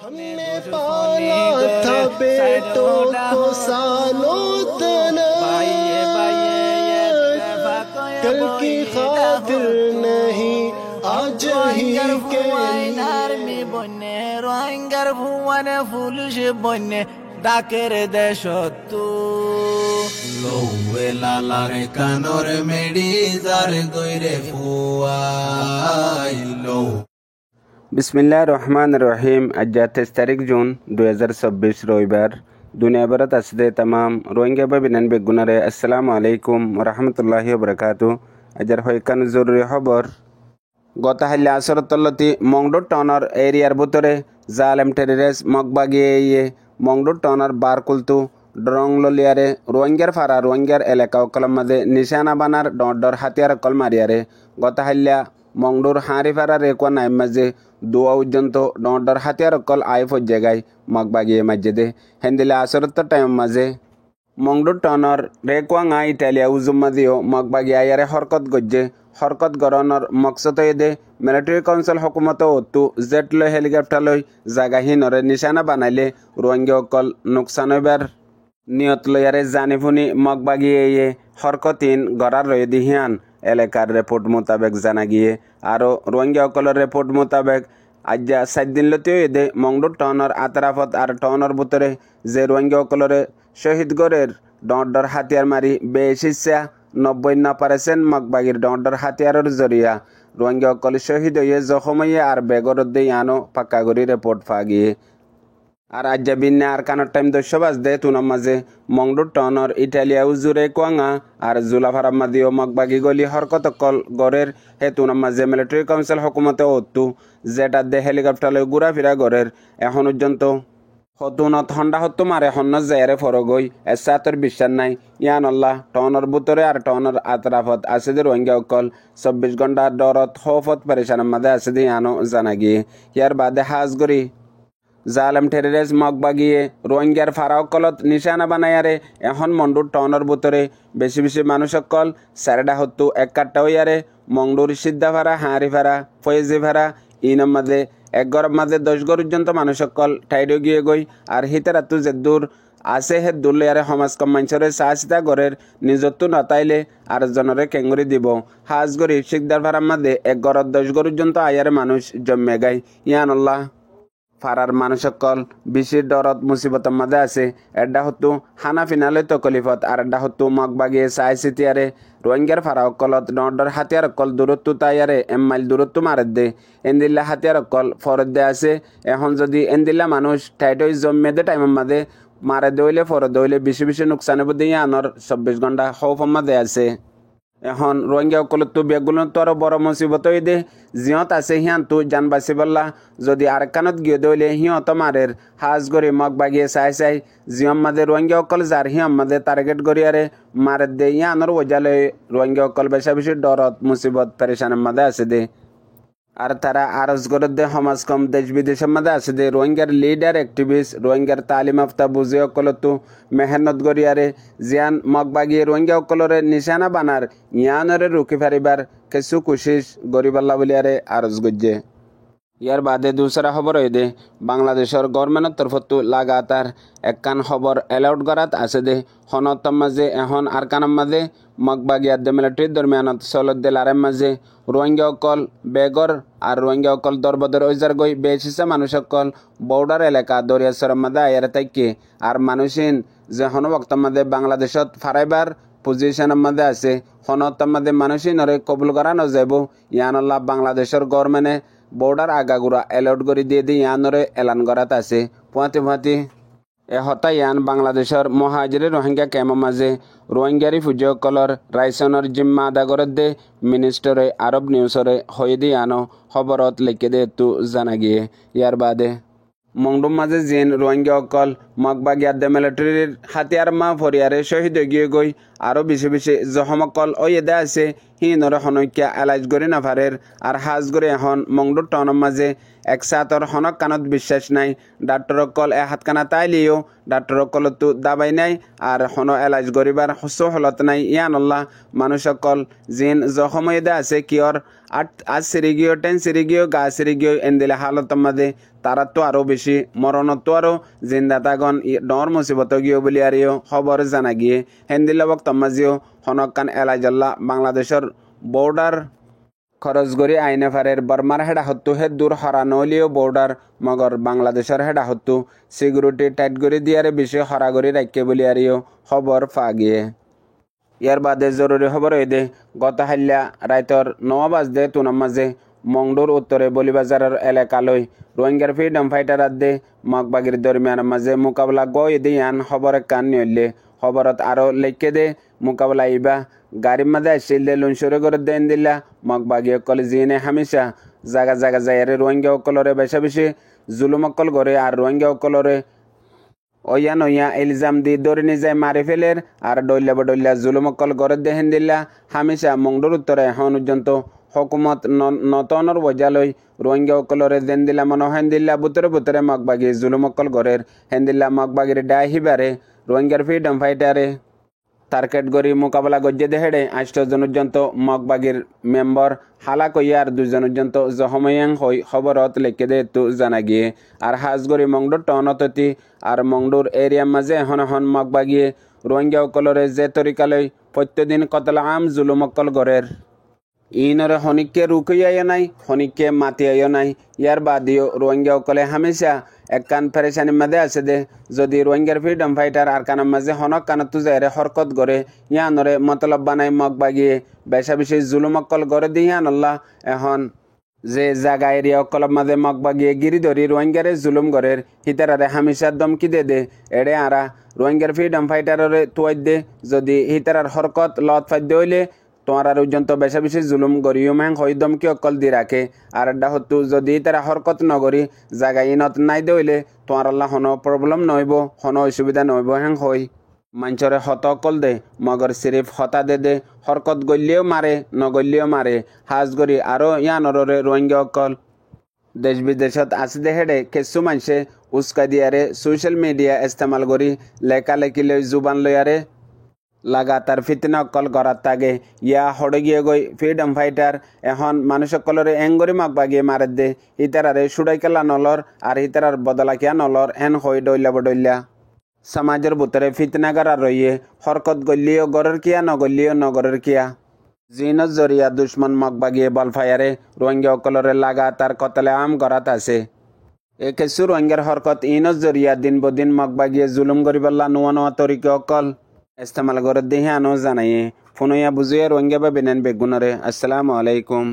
हमने पाला था बेटों को सालों तक, कल की खातिर नहीं आज ही के আর্মি বন্যে রোহিঙ্গার ভুয়ানে পুলিশ বন্যে ডাকের দেশত্তু লৌয়ে লালারে কানর মেডি যার গইরে ফুয়াই লৌ। বিসমিল্লাহ রহমান রহিম। আজ 23 তারিখ জুন 2024 রবিবার। দুনিয়া ভরত আসতে তাম রোহিঙ্গা বিনান বেগুনারে আসসালামু আলাইকুম রহমতুল্লাহি ওবরাকাতু। আজর হইকান জরুরি খবর। গত হাল্লা আসরতল্লতি মংডু টনর এরিয়ার ভিতরে জালেম টেরিরেস মগবাগিয়ে মংডু টনর বারকুলতু ডরং ললিয়ারে রোহিঙ্গার ফারা রোহিঙ্গার এলাকা কলম মাঝে নিশানা বানার ডর হাতিয়ার কল মারিয়ারে গত হাল্লা মংডুর হাঁড়ি ফারা রেকুয়া নাইম মাঝে দোয়া পর্যন্ত ডর হাতিয়ার কল আই ফজ্জাগায় মগবাগিয়ে মাঝে হেন্দিলে আসরত টাইম মাঝে মংডু টনর রেকুয়া ইটালিয়া উজুমাদিও মগবাগিয়ারে হরকত গজ্জে হরকত গরণর মকসদ দে মিলিটারি কাউন্সিল হকুমত অতু জেট লই হেলিকপ্টার লই জাগাহীনরে নিশানা বানাইলে রোহিঙ্গা অকল নোকসান হইবার নিয়ত লইয়ারে জানিফুনি মগবাগিয়ে হরকতিন গড়ার রয়ে দিহিয়ান এলাকার রিপোর্ট মোতাবেক জানা গিয়ে আরও রোহিঙ্গা অকলের রিপোর্ট মোতাবেক আজ্জা 7 দিন লতিও এদে মংডু টনর আতরাফত আর টনর ভিতরে যে রোহিঙ্গা অকলরে শহীদ গড়ের ডর হাতিয়ার মারি বেশিসা 90% মগবাগির ডর হাতিয়ারের জরিয়া রোহিঙ্গা অকল শহীদ হয়ে জখম হয়ে আর বেগরত দিয়ে আনো পাক্কাগরি রিপোর্ট পা গিয়ে আর আজ্জা বিন্নে আর কানোর টাইম 10 বাজদে তুনার মাঝে মংডু টনর ইটালিয়া উজুরে কোয়াঙা আর জুলাফারাম মাদিও মগবাগি গলি হরকত কল গড়ের হে তুনার মাঝে মিলিটারি কাউন্সিল হকুমতে অতু যেটা দে হেলিকপ্টার লই ঘুরা ফিরা গড়ের এখন পর্যন্ত হতুনত হন্ডা হত্তু মারে হন্ন জায়রে ফরগই এসাতর বিশ্বাস নাই ইয়ান আল্লাহ টনর বুতরে আর টনর আতরাফত আছে যে রোহিঙ্গা অকল 24 ঘন্টা ডরত হফত পরেশানের মাঝে আছে যে ইয়ানো জানা গিয়ে ইয়ার বাদে হাজগরি জালেম টেরিরেস মগবাগিয়ে রোহিঙ্গার ফারাওকলত নিশানা বানায়ারে এখন মন্ডুর টনর বুতরে বেশি বেশি মানুষ অকল সারেডা হত্তু এক কাট্টা হইয়ারে মংডুর সিদ্ধা ফারা হাঁড়ি ফারা ফয়েজি ফারা ইনম মাঝে এক গরব মাঝে 10 গর পর্যন্ত মানুষ অকল ঠাইডো গিয়ে গই আর হিতারাতু যে দূর আছে হে দুলিয়ারে সমাজ কম মানুষরে চাহিদা গড়ের নিজত্ব নতাইলে আর জনরে কেঙ্গুরি দিব হাজগরি শিকদার ফারার মাঝে এক গরত 10 গর পর্যন্ত আয়ারে মানুষ জন্মে গাই ইয়ান আল্লাহ ফারার মানুষ সকল বেশি ডরত মুসিবতের মাঝে আছে এডা হতো হানা ফিনালে তকলিফত আর এডা হতো মগবাগিয়ে চাই চিতিয়ারে রোহিঙ্গার ফারা অকলত ডর হাতিয়ার অকল দূরত্ব তাইয়ারে মাইল দূরত্ব মারের দে এন্দিল্লা হাতিয়ার অকল ফরত দে আছে এখন যদি এন্দিল্লা মানুষ টাইটই জন্মে দে টাইমের মাঝে মারে দইলে ফরত দইলে বেশি বেশি নোকসানে বুদ্ধি আনর 24 ঘন্টা হৌফর মাঝে আছে এখন রোহিঙ্গা অকলত তো বেগুলো তো আরো বড় মুসিবত হয়ে দে জিয়ত আছে হিয়ান তো জান বাঁচি বললা যদি আর কানত গিয়ে দইলে হিয়ত মারের হাজ গড়ি মগ বাগিয়ে চাই জিয়ম মাদে রোহিঙ্গা অকল যার হিয়ম মাদে টার্গেট গড়িয়ারে মারের দে ইয়ানোর ওজালে রোহিঙ্গা অকল বেশা বেশি ডরত মুসিবত পেরেশানের মাঝে আছে দে আর তারা আরজ গড়ত দে সমাজ কম দেশ বিদেশের মাঝে আছে দে রোহিঙ্গার লিডার অ্যাক্টিভিস্ট রোহিঙ্গার তালিম আফতা বুঝে অকলতো মেহনত গড়িয়ারে জিয়ান মগবাগিয়ে রোহিঙ্গা অকলরে নিশানা বানার ইয়ানরে রুখি ফারিবার কিছু কোশিশ গরিবাল্লা বলিয়ারে আরজ গজ্জে ইয়ার বাদে দুসরা খবর হয়ে দে বাংলাদেশের গভর্নমেন্টের তরফতো লাগাতার একখান খবর এলাউট করাত আছে দে হনতম মাঝে এখন আর কানার মাঝে মগবাগিয়ার দে মিলিটারির দরমিয়ানত চলত দে লারের মাঝে রোহিঙ্গা অকল বেগর আর রোহিঙ্গা অকল দরবদর ওইজার গই বেশিসা মানুষ অকল বর্ডার এলাকা দরিয়াসরের মাঝে আয়ারে থাকি আর মানুষিন যে হন বক্তর মাঝে বাংলাদেশত ফারাইবার পজিশনের মাঝে আছে হনতম মাঝে মানুষিনরে কবুল করা নযাব ইয়ানল্লাহ বাংলাদেশের গভর্নমেন্টে বর্ডার আগাগুড়া এলাউট করে দিয়ে ইয়ানরে এলান করাত আছে পুঁতি এ হতা ইয়ান বাংলাদেশের মহাজিরে রোহিঙ্গা ক্যাম্পের মাঝে রোহিঙ্গারি ফুজিসকলর রাইসনের জিম্মা আদা করে দে মিনিস্টারে আরব নিউজরে হয়ে দিয়ে আনো খবরত লিখে দে একটু জানা গিয়ে ইয়ার বাদে মংডুম মাঝে জিন রোহিঙ্গা অকল মগবাগিয়ার দে মিলিটারির হাতিয়ার মা ফরিয়ারে শহীদ গিয়ে গই আরও বেশি বেশি জহমকল ওই এদে আছে হি নরে হনকিয়া এলাজ গরি নাফারের আর হাজ গরি এখন মংডুর টনের মাঝে একসাথর হনক কানত বিশ্বাস নাই ডাক্তর কল হাত কানা তাইলিও ডাক্তর কল তো দাবাই নাই আর হন এলাজ গরিবার হস হলত নাই ইয়ানল্লাহ মানুষ কল জিন জখময়দা আছে কিয়র আজ সিরি গিয়েও টেন সিরি গিয়েও গা সিরি গিয়েও এন্দিলে হালত মাঝে তারা তো আরও বেশি মরণত তো আরও জিন্দাতাগন ডর মুসিবত গিয়েও বলি আরিও খবর জানা গিয়ে হেন্দিল্লা বক্ত মাঝিও হনক কান এলাজাল্লাহ বাংলাদেশের বর্ডার খরচ গরি আইনে ফারের বর্মার হেডা হত্তু হে দূর হরানলিও বর্ডার মগর বাংলাদেশের হেডা হত্তু সিকিউরিটি টাইট গরি দিয়ারে বেশি হরা গরি রাখকে বলি আরিও খবর ফা গিয়ে ইয়ার বাদে জরুরি খবর দে গত হাল্লা রাইতর 9 বাজদে তুনাম মাঝে মংডুর উত্তরে বলিবাজারের এলাকালৈ রোহিঙ্গার ফ্রিডম ফাইটার দে মগবাগির দরমিয়ান মাঝে মোকাবলা গই দিয়ান খবর কান নিলে খবরত আরো লেখকে দে মোকাবলা ইবা গাড়ির মাঝে আসছিল দে লুনসরে করে দেন দিলা মগবাগি অকল জিনে হামেশা জায়গা জায়গা যাইয়ারে রোহিঙ্গা অকলরে বেশা বেশি জুলুম অকল করে আর রোহিঙ্গা অকলরে ওয়া নয়া ইলজাম দি দৌড়ে নিয়ে যায় মারি ফেলের আর ডইলা বডইলা জুলুম অকল করে দেহেন দিলা হামেশা মংডুর উত্তরে এখন পর্যন্ত হকুমত নতনের বজালৈ রোহিঙ্গা অকলরে দেন দিলা মনে হেন দিল্লা বুতরে বুতরে মগবাগি জুলুম অকল গরের হেন দিল্লা মগবাগির ডাহিবারে রোহিঙ্গার ফ্রিডম ফাইটারে টার্গেট গরি মোকাবেলা গজ্জে দেহেড়ে 8 জন পর্যন্ত মগবাগির মেম্বার হালা কইয়ার 2 জন পর্যন্ত জহময়াং হই খবরত লেখে দে তো জানা গিয়ে আর হাজগরি মংডুর টনততি আর মংডুর এরিয়া মাঝে এখন এখন মগবাগিয়ে রোহিঙ্গা অকলরে যে তরিকালৈ প্রত্যেকদিন কতলা আম জুলুম অকল গরের ইনরে হনিককে রুকিয়াইও নাই হনিককে মাতিয়াইও নাই ইয়ার বাদিও রোহিঙ্গা অকলে হামেশা একখান পেরেশানির মাঝে আছে দে যদি রোহিঙ্গার ফ্রিডম ফাইটার আর কানের মাঝে হনক কানত তুজাইরে হরকত গড়ে ইয়ানরে মতলব বানাই মগ বাগিয়ে বেশা বেশি জুলুম অকল গড়ে দি ইয়ানল্লাহ এখন যে জাগা এরিয়া অকলব মাঝে মগ বাগিয়ে গিরি ধরি রোহিঙ্গারে জুলুম গড়ের হিতারারে হামেশা দমকি দে এড়ে আরা রোহিঙ্গার ফ্রিডম ফাইটারে তুয়াই দে যদি হিতারার হরকত লত ফাইদ হইলে তোমার আর পর্যন্ত বেশা বেশি জুলুম গরিও ম্যাং হই দমকি অকল দি রাখে আর ডা হতু যদি তারা হরকত নগরি জায়গা ইনত নাই দইলে তোমার আল্লাহ হন প্রবলেম নইব হন অসুবিধা নইব হ্যাং হই মানুষরে হত অকল দে মগর সিরিফ হতা দে হরকত গলিও মারে নগলিও মারে হাজ গরি আরো ইয়ানরে রোহিঙ্গা অকল দেশ বিদেশত আছে দে হেডে কিছু মানুষে উস্কা দিয়ারে সোশ্যাল মিডিয়া ইস্তেমাল করি লেখা লেখি লই জুবান লইয়ারে লাগাতার ফিতনা অকল গড়াত তাগে ইয়া হড়ে গিয়ে গই ফ্রিডম ফাইটার এখন মানুষ অকলরে এঙ্গরি মগবাগিয়ে মারে দে ইতারারে সুড়াই কেলা নলর আর ইতারার বদলা কিয়া নলর এন হই ডইলা বডইলা সমাজের ভিতরে ফিতনা গড়া রইয়ে হরকত গলিও গড়ের কিয়া নগলিও নগরের কিয়া জিনত জরিয়া দুশ্মন মগবাগিয়ে বল ফায়ারে রোহিঙ্গা অকলরে লাগাতার কতলে আম গড়াত আছে এ কিছু রোহিঙ্গার হরকত ইনত জরিয়া দিন বদিন মগবাগিয়ে জুলুম গরিবাল্লা নোয়া নোয়া তরিকে অকল ইস্তেমাল করে দেহে আনো জানাইয়ে ফোনইয়া বুঝিয়ে রোহিঙ্গা বা বেনেন বেগুনরে। আসসালামু আলাইকুম।